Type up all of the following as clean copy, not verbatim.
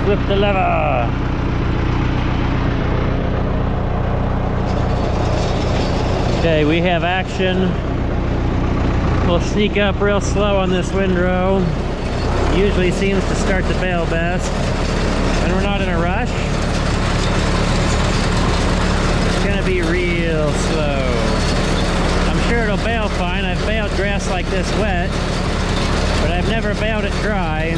Flip the lever. Okay, we have action. We'll sneak up real slow on this windrow. Usually seems to start the bale best. And we're not in a rush. It's gonna be real slow. I'm sure it'll bale fine. I've baled grass like this wet, but I've never baled it dry.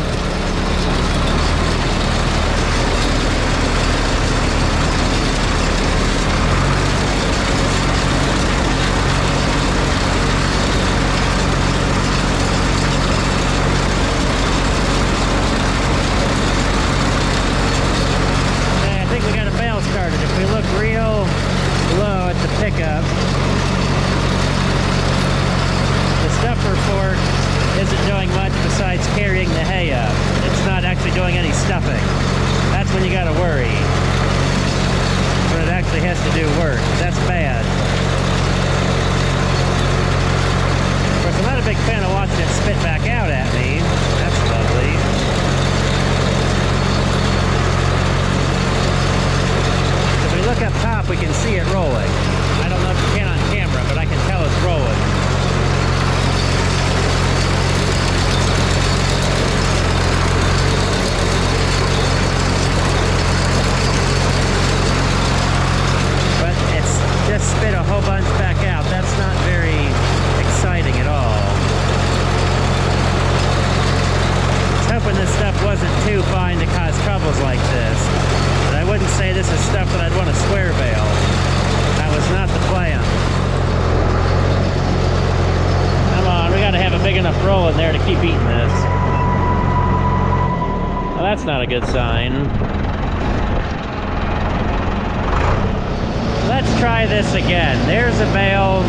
Pickup. The stuffer fork isn't doing much besides carrying the hay up. It's not actually doing any stuffing. That's when you gotta worry. When it actually has to do work. That's bad. Of course, I'm not a big fan of watching it spit back out at me. That's lovely. If we look up top, we can see it rolling. I don't know if you can on camera, but I can tell it's rolling. But it's just spit a whole bunch back out. That's not very exciting at all. I was hoping this stuff wasn't too fine to cause troubles like this. But I wouldn't say this is stuff that I'd want to square bale. That was not the plan. Come on, we gotta have a big enough roll in there to keep eating this. Well, that's not a good sign. Let's try this again. There's a bale.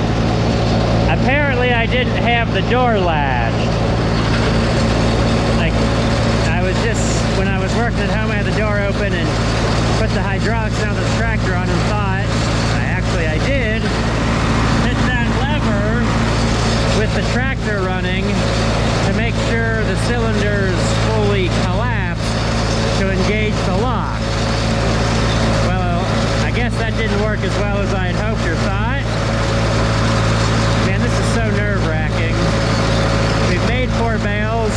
Apparently I didn't have the door latched. When I was working at home, I had the door open and put the hydraulics down the tractor on and thought, I did, hit that lever with the tractor running to make sure the cylinders fully collapse to engage the lock. Well, I guess that didn't work as well as I had hoped or thought. Man, this is so nerve-wracking. We've made 4 bales.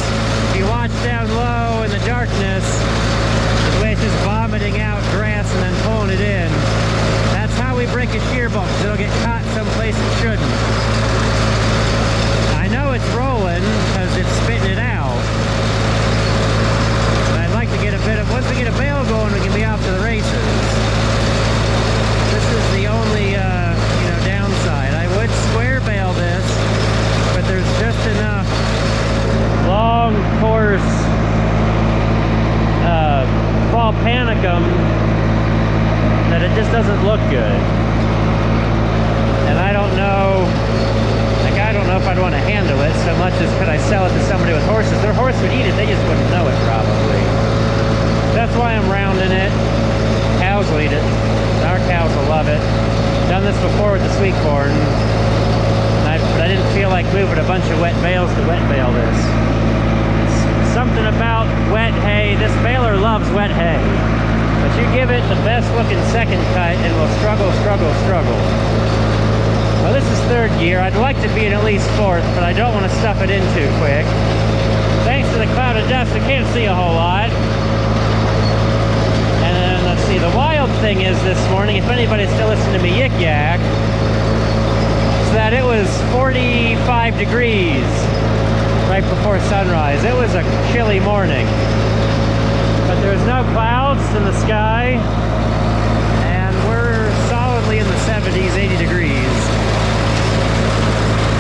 If you watch down low in the darkness, the way it's just vomiting out grass and then pulling it in. That's how we break a shear bolt, because it'll get caught someplace it shouldn't. I know it's rolling because it's spitting it out. But I'd like to get a bit of, once we get a bale going, we can be off to the races. This is the only downside. I would square bale this, but there's just enough long course fall panicum that it just doesn't look good. And I don't know if I'd want to handle it so much as could I sell it to somebody with horses. Their horse would eat it, they just wouldn't know it probably. That's why I'm rounding it. Cows will eat it. Our cows will love it. Done this before with the sweet corn. But I didn't feel like moving a bunch of wet bales to wet bale this. Something about wet hay. This baler loves wet hay. But you give it the best looking second cut and will struggle. Well, this is 3rd gear. I'd like to be in at least 4th, but I don't want to stuff it in too quick. Thanks to the cloud of dust, I can't see a whole lot. And then, let's see, the wild thing is this morning, if anybody's still listening to me yik-yak, is that it was 45 degrees right before sunrise. It was a chilly morning. But there's no clouds in the sky, and we're solidly in the 70s, 80 degrees.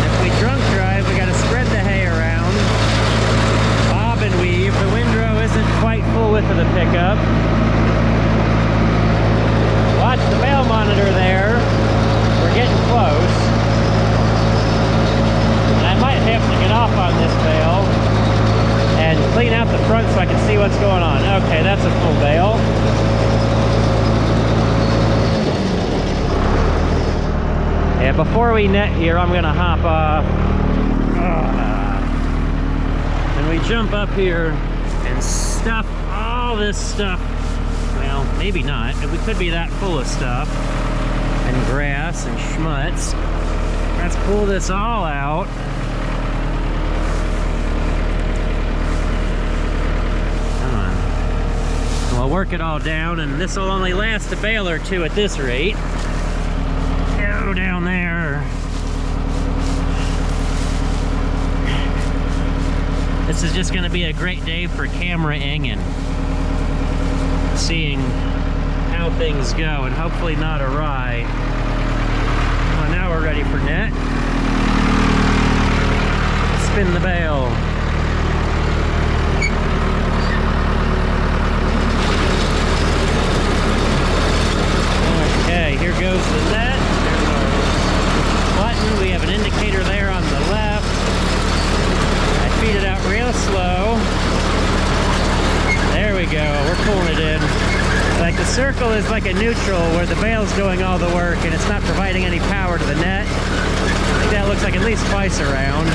And if we drunk drive, we gotta spread the hay around, bob and weave. The windrow isn't quite full width of the pickup. Watch the bale monitor there. We're getting close. And I might have to get off on this bale and clean out the front so I can see what's going on. Okay, that's a full bale. And before we net here, I'm gonna hop off. And we jump up here and stuff, all this stuff, well, maybe not. We could be that full of stuff and grass and schmutz. Let's pull this all out. Come on. We'll work it all down, and this will only last a bale or two at this rate. Go down there. This is just going to be a great day for cameraing and seeing how things go, and hopefully not awry. Well, now we're ready for net. Spin the bale. Okay, here goes the net. There's our button. We have an indicator there on the left. Feed it out real slow. There we go, we're pulling it in. Like the circle is like a neutral where the bale's doing all the work and it's not providing any power to the net. I think that looks like at least twice around.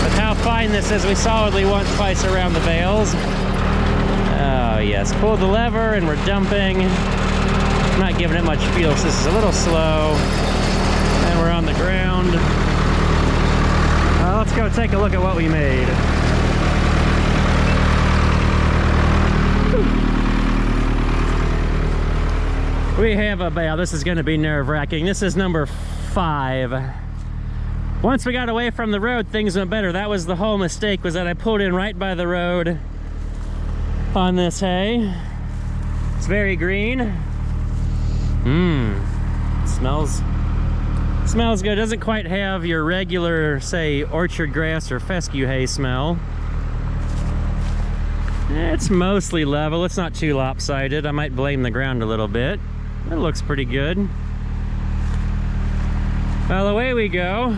With how fine this is, we solidly want twice around the bales. Oh yes, pull the lever and we're dumping. I'm not giving it much fuel, so this is a little slow. And we're on the ground. Let's go take a look at what we made. We have a bale. This is going to be nerve-wracking. This is number 5. Once we got away from the road, things went better. That was the whole mistake, was that I pulled in right by the road on this hay. It's very green. Smells good. Doesn't quite have your regular, say, orchard grass or fescue hay smell. It's mostly level. It's not too lopsided. I might blame the ground a little bit. It looks pretty good. Well, away we go.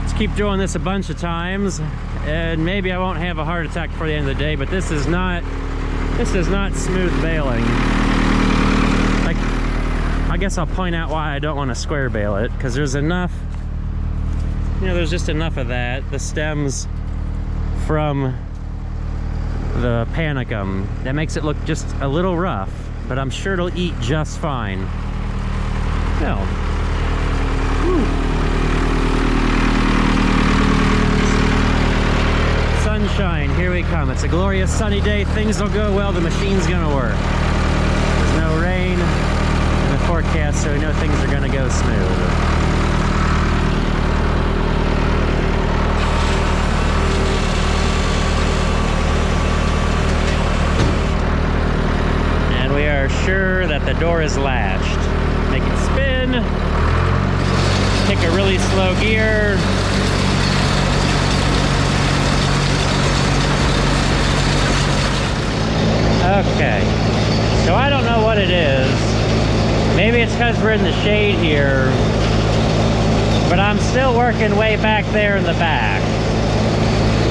Let's keep doing this a bunch of times, and maybe I won't have a heart attack before the end of the day. But this is not smooth baling. Like, I guess I'll point out why I don't want to square bale it, because there's enough, you know, there's just enough of that, the stems from the panicum, that makes it look just a little rough, but I'm sure it'll eat just fine. No. Whew. Sunshine, here we come. It's a glorious sunny day, things will go well, the machine's gonna work. There's no rain forecast, so we know things are going to go smooth. And we are sure that the door is latched. Make it spin. Take a really slow gear. Okay. So I don't know what it is. Maybe it's because we're in the shade here, but I'm still working way back there in the back.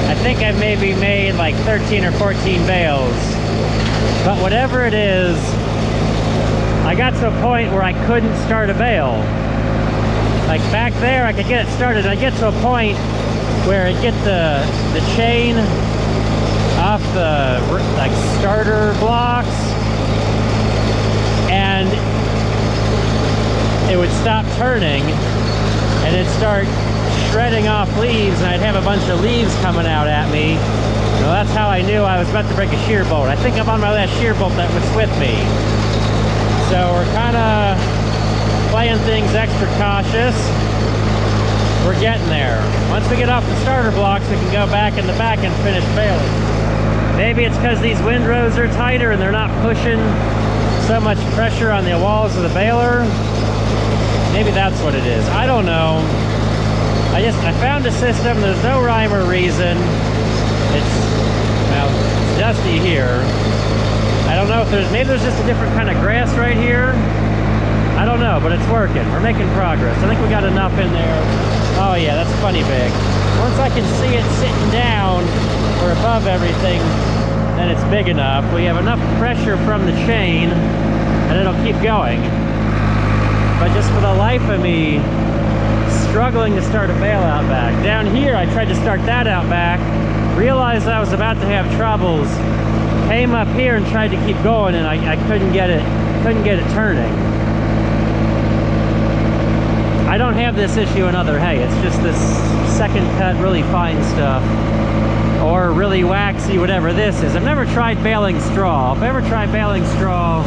I think I've maybe made like 13 or 14 bales, but whatever it is, I got to a point where I couldn't start a bale. Like back there, I could get it started. I get to a point where it get the chain off the like starter blocks, and it would stop turning and it'd start shredding off leaves, and I'd have a bunch of leaves coming out at me. Well, that's how I knew I was about to break a shear bolt. I think I'm on my last shear bolt that was with me. So we're kind of playing things extra cautious. We're getting there. Once we get off the starter blocks, we can go back in the back and finish baling. Maybe it's because these windrows are tighter and they're not pushing so much pressure on the walls of the baler. Maybe that's what it is. I don't know. I found a system. There's no rhyme or reason. It's, well, it's dusty here. I don't know if maybe there's just a different kind of grass right here. I don't know, but it's working. We're making progress. I think we got enough in there. Oh yeah, that's funny big. Once I can see it sitting down or above everything, then it's big enough. We have enough pressure from the chain and it'll keep going. But just for the life of me, struggling to start a bale out back. Down here, I tried to start that out back, realized I was about to have troubles came up here and tried to keep going, and I couldn't get it turning. I don't have this issue in other hay. It's just this second cut, really fine stuff, or really waxy, whatever this is. I've never tried baling straw. If I ever try baling straw,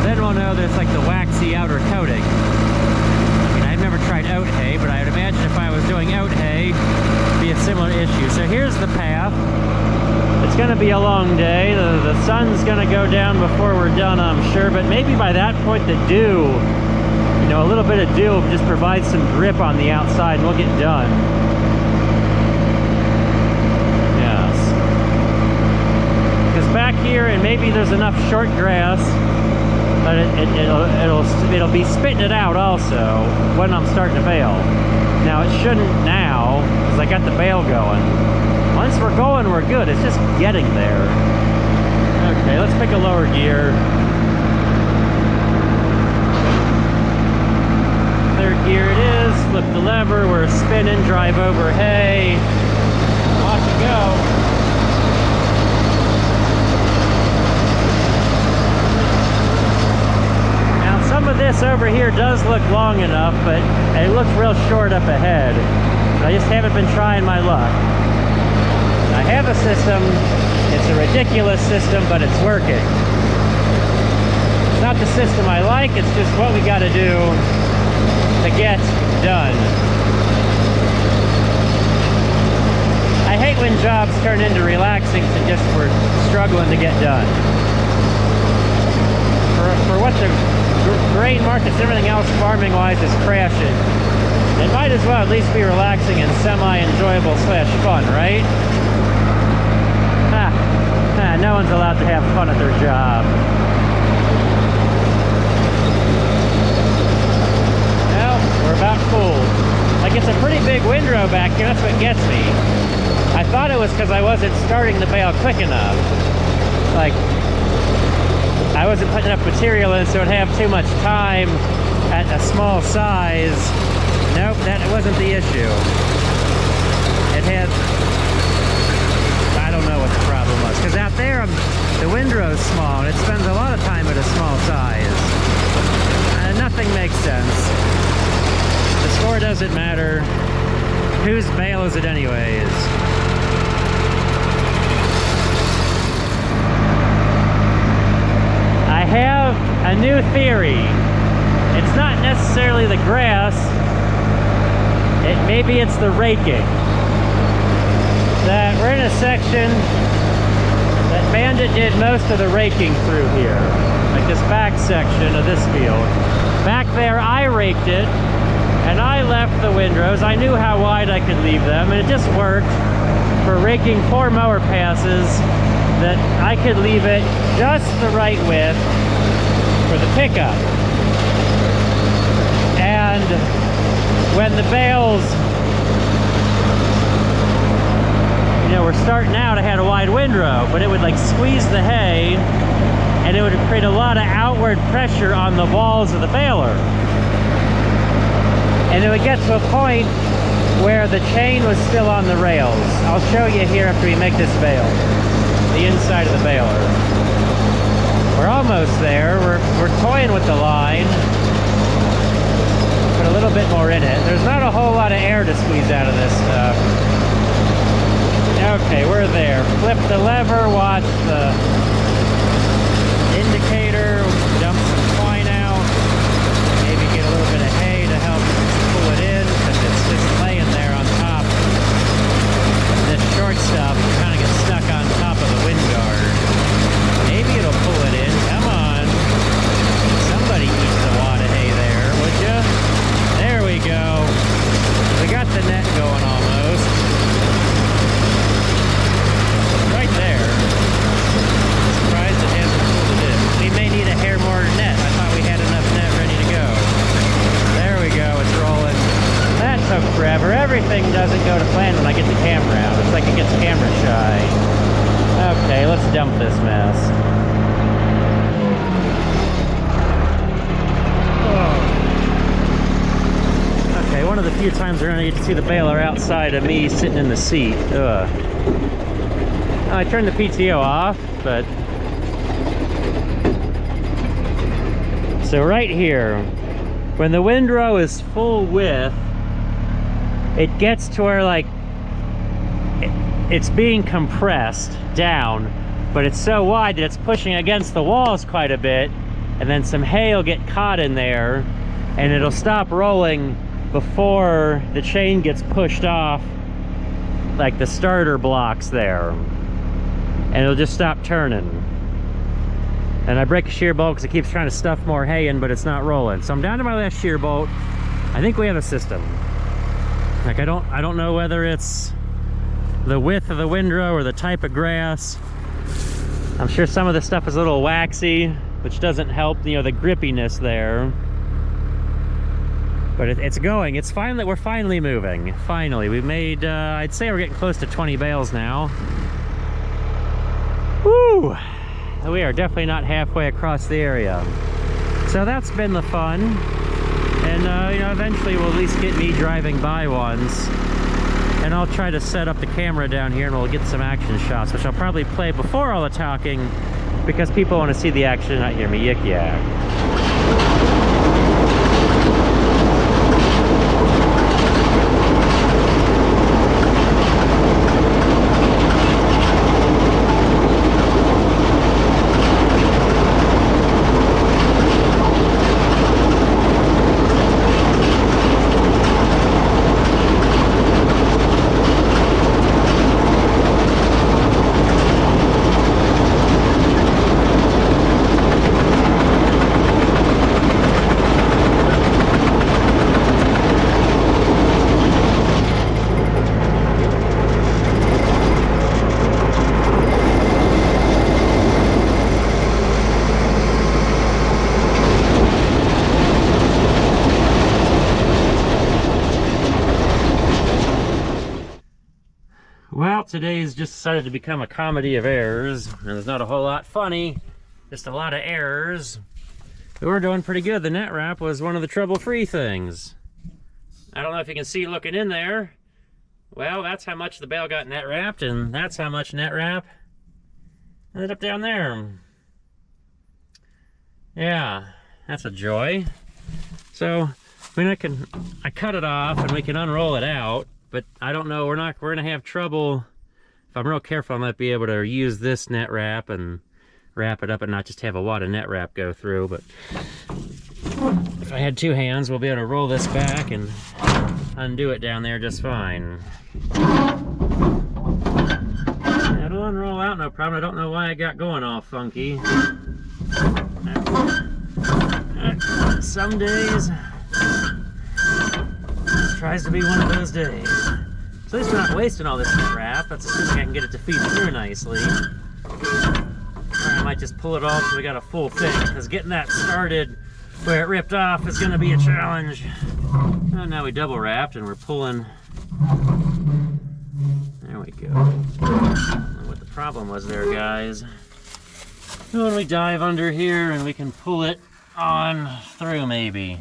then we'll know there's like the waxy outer coating. I mean, I've never tried oat hay, but I would imagine if I was doing oat hay, it'd be a similar issue. So here's the path. It's going to be a long day. The sun's going to go down before we're done, I'm sure, but maybe by that point the dew, you know, a little bit of dew will just provide some grip on the outside and we'll get done. Yes. Because back here, and maybe there's enough short grass, but it'll be spitting it out also when I'm starting to bale. Now it shouldn't now, because I got the bale going. Once we're going, we're good. It's just getting there. Okay, let's pick a lower gear. Third gear it is. Flip the lever. We're spinning. Drive over hay. Watch it go. Now some of this over here does look long enough, but it looks real short up ahead. I just haven't been trying my luck. I have a system. It's a ridiculous system, but it's working. It's not the system I like, it's just what we got to do to get done. I hate when jobs turn into relaxing to just we're struggling to get done. For what the grain markets, everything else farming-wise is crashing. It might as well at least be relaxing and semi-enjoyable / fun, right? No one's allowed to have fun at their job. Well, we're about full. Like, it's a pretty big windrow back here. That's what gets me. I thought it was because I wasn't starting the bale quick enough. Like, I wasn't putting enough material in so it'd have too much time at a small size. Nope, that wasn't the issue. It had... I don't know what the problem was, because out there the windrow's small and it spends a lot of time at a small size. Nothing makes sense. The score doesn't matter. Whose bale is it anyways? I have a new theory. It's not necessarily the grass. Maybe it's the raking. That we're in a section that Bandit did most of the raking through here, like this back section of this field. Back there I raked it and I left the windrows. I knew how wide I could leave them, and it just worked for raking 4 mower passes, that I could leave it just the right width for the pickup. And when the bales, you know, we're starting out, I had a wide windrow, but it would like squeeze the hay and it would create a lot of outward pressure on the walls of the baler. And it would get to a point where the chain was still on the rails. I'll show you here after we make this bale, the inside of the baler. We're almost there. We're toying with the line. Put a little bit more in it. There's not a whole lot of air to squeeze out of this stuff. Okay, we're there. Flip the lever, watch the indicator, dump some twine out, maybe get a little bit of hay to help pull it in, because it's just laying there on top. This short stuff kind of gets stuck on top of the wind guard. Maybe it'll pull it in. Come on. Somebody eat the wad of hay there, would you? There we go. We got the net going almost. Right there. I'm surprised it hasn't pulled it in. We may need a hair more net. I thought we had enough net ready to go. There we go. It's rolling. That took forever. Everything doesn't go to plan when I get the camera out. It's like it gets camera shy. Okay, let's dump this mess. Okay, one of the few times we're going to get to see the baler outside of me sitting in the seat. Ugh. I turned the PTO off, but... So right here, when the windrow is full width, it gets to where like it's being compressed down, but it's so wide that it's pushing against the walls quite a bit, and then some hay will get caught in there and it'll stop rolling before the chain gets pushed off like the starter blocks there, and it'll just stop turning. And I break a shear bolt because it keeps trying to stuff more hay in, but it's not rolling. So I'm down to my last shear bolt. I think we have a system. Like I don't know whether it's the width of the windrow or the type of grass. I'm sure some of the stuff is a little waxy, which doesn't help, you know, the grippiness there. But it's going. It's finally, we're finally moving. Finally, we made. I'd say we're getting close to 20 bales now. Woo! We are definitely not halfway across the area. So that's been the fun. And you know, eventually we'll at least get me driving by once. And I'll try to set up the camera down here and we'll get some action shots, which I'll probably play before all the talking because people want to see the action and not hear me yik-yak. Well, today's just decided to become a comedy of errors, and there's not a whole lot funny, just a lot of errors. We were doing pretty good. The net wrap was one of the trouble-free things. I don't know if you can see looking in there. Well, that's how much the bale got net wrapped, and that's how much net wrap ended up down there. Yeah, that's a joy. So, I mean, I cut it off and we can unroll it out. But I don't know, we're gonna have trouble. If I'm real careful, I might be able to use this net wrap and wrap it up and not just have a wad of net wrap go through. But if I had two hands, we'll be able to roll this back and undo it down there just fine. It'll unroll out, no problem. I don't know why I got going all funky. Some days tries to be one of those days. So at least we're not wasting all this net wrap. That's assuming I can get it to feed through nicely. Or I might just pull it off so we got a full thing, because getting that started where it ripped off is going to be a challenge. And now we double wrapped and we're pulling. There we go. I don't know what the problem was there, guys. When we dive under here and we can pull it on through maybe.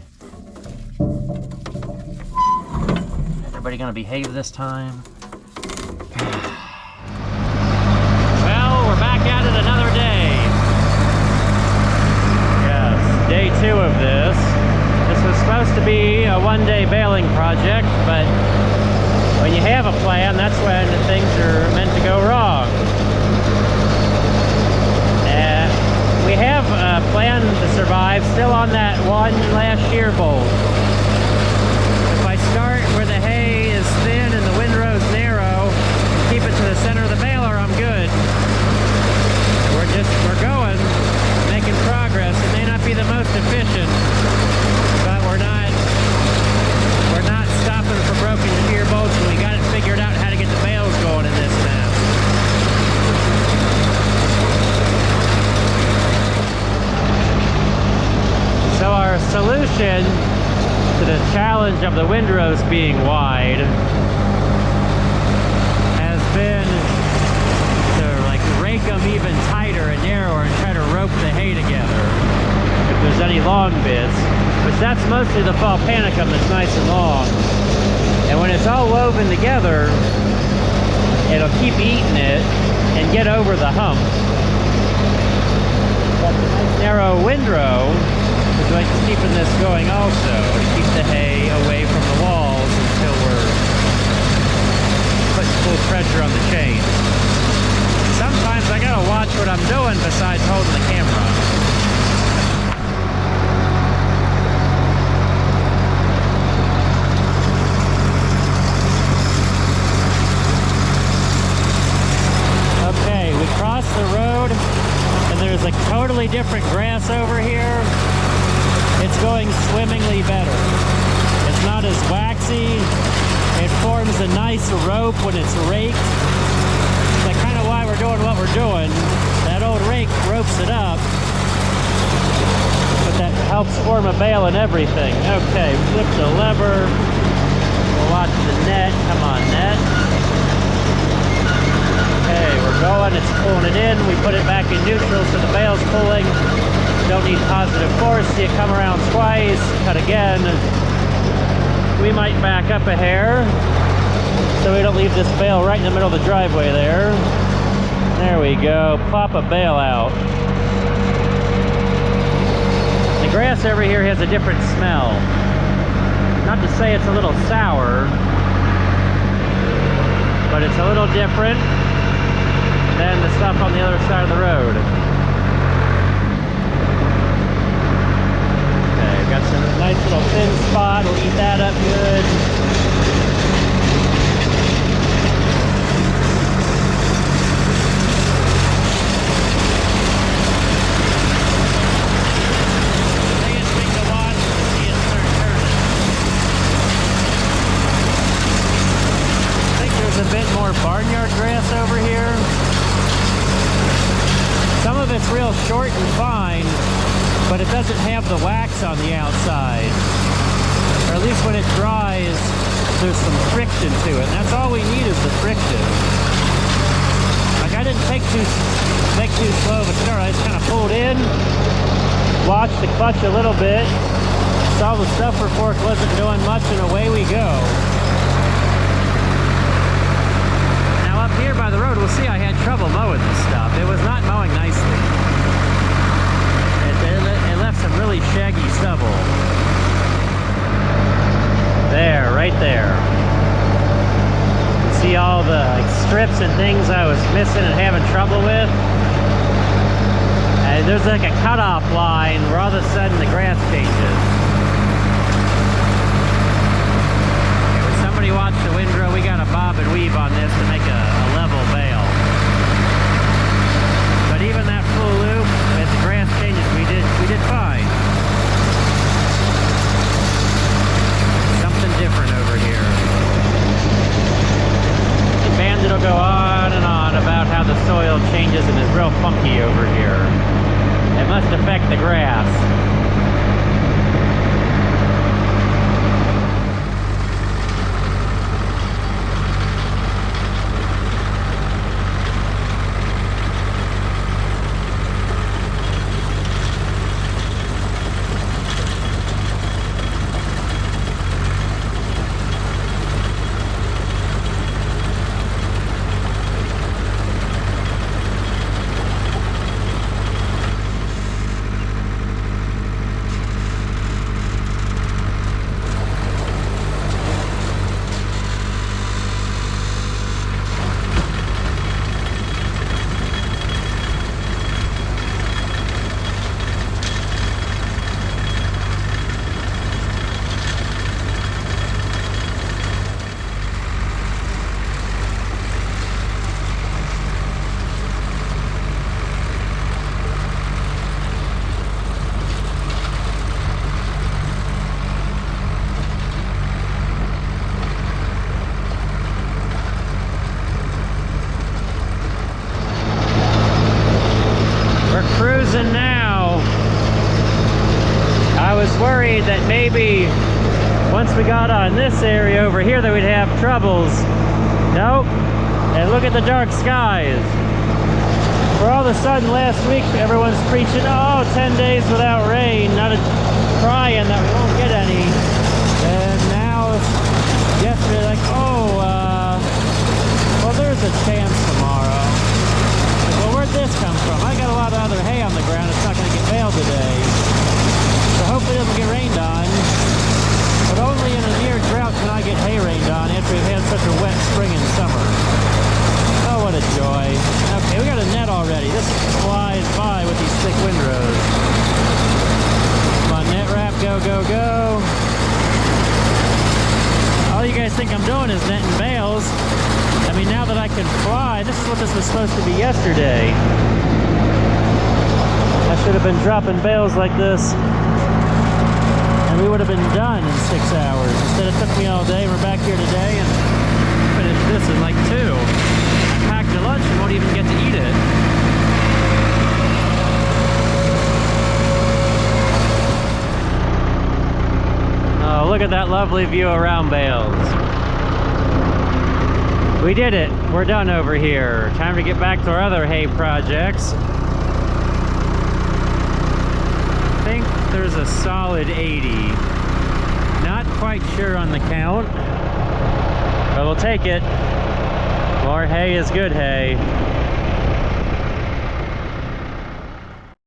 Everybody gonna behave this time? Well, we're back at it another day. Yes, day 2 of this. This was supposed to be a one-day baling project, but when you have a plan, that's when things are meant to go wrong. We have a plan to survive, still on that one last shear bolt. If I start where the hay is thin and the windrow's narrow, keep it to the center of the baler, I'm good. We're going, making progress. It may not be the most efficient, but we're not stopping for broken shear bolts, and we got it figured out how to get the bales going in this mess. So our solution to the challenge of the windrows being wide has been to like rake them even tighter and narrower and try to rope the hay together if there's any long bits. But that's mostly the fall panicum that's nice and long. And when it's all woven together, it'll keep eating it and get over the hump. But the nice narrow windrow is like keeping this going also, to keep the hay away from the walls until we're putting full pressure on the chain. Sometimes I gotta watch what I'm doing besides holding the camera. Okay, we crossed the road and there's a totally different grass over here. It's going swimmingly better. It's not as waxy. It forms a nice rope when it's raked. That's kind of why we're doing what we're doing. That old rake ropes it up, but that helps form a bale and everything. Okay, flip the lever. We'll watch the net. Come on, net. Okay, we're going. It's pulling it in. We put it back in neutral so the bale's pulling. Don't need positive force. See it come around twice. Cut again. We might back up a hair so we don't leave this bale right in the middle of the driveway there. There we go. Pop a bale out. The grass over here has a different smell. Not to say it's a little sour, but it's a little different than the stuff on the other side of the road. Okay, got some nice little thin spot. We'll eat that up good. Biggest thing to watch is to see it start turning. I think there's a bit more barnyard grass over here. Some of it's real short and fine, but it doesn't have the wax on the outside. Or at least when it dries, there's some friction to it. And that's all we need is the friction. Like I didn't make too slow of a start. I just kind of pulled in, watched the clutch a little bit, saw the stuffer fork wasn't doing much, and away we go. Now up here by the road, we'll see I had trouble mowing this stuff. It was not mowing nicely. It left some really shaggy stubble. There, right there. See all the strips and things I was missing and having trouble with? And there's like a cutoff line where all of a sudden the grass changes. Okay, when somebody watched the windrow, we got a bob and weave on this to make a level bale. But even that full loop, as the grass changes, we did fine. Something different over here. The Bandit will go on and on about how the soil changes and is real funky over here. It must affect the grass. Worried that maybe once we got on this area over here that we'd have troubles. Nope. And look at the dark skies. For all of a sudden last week everyone's preaching, oh, 10 days without rain, not a crying that we won't get any. And now yesterday like, oh, well, there's a chance tomorrow. supposed to be yesterday. I should have been dropping bales like this, and we would have been done in 6 hours. Instead, it took me all day. We're back here today and finished this in like 2. I packed a lunch and won't even get to eat it. Oh, look at that lovely view around bales. We did it. We're done over here. Time to get back to our other hay projects. I think there's a solid 80. Not quite sure on the count, but we'll take it. More hay is good hay.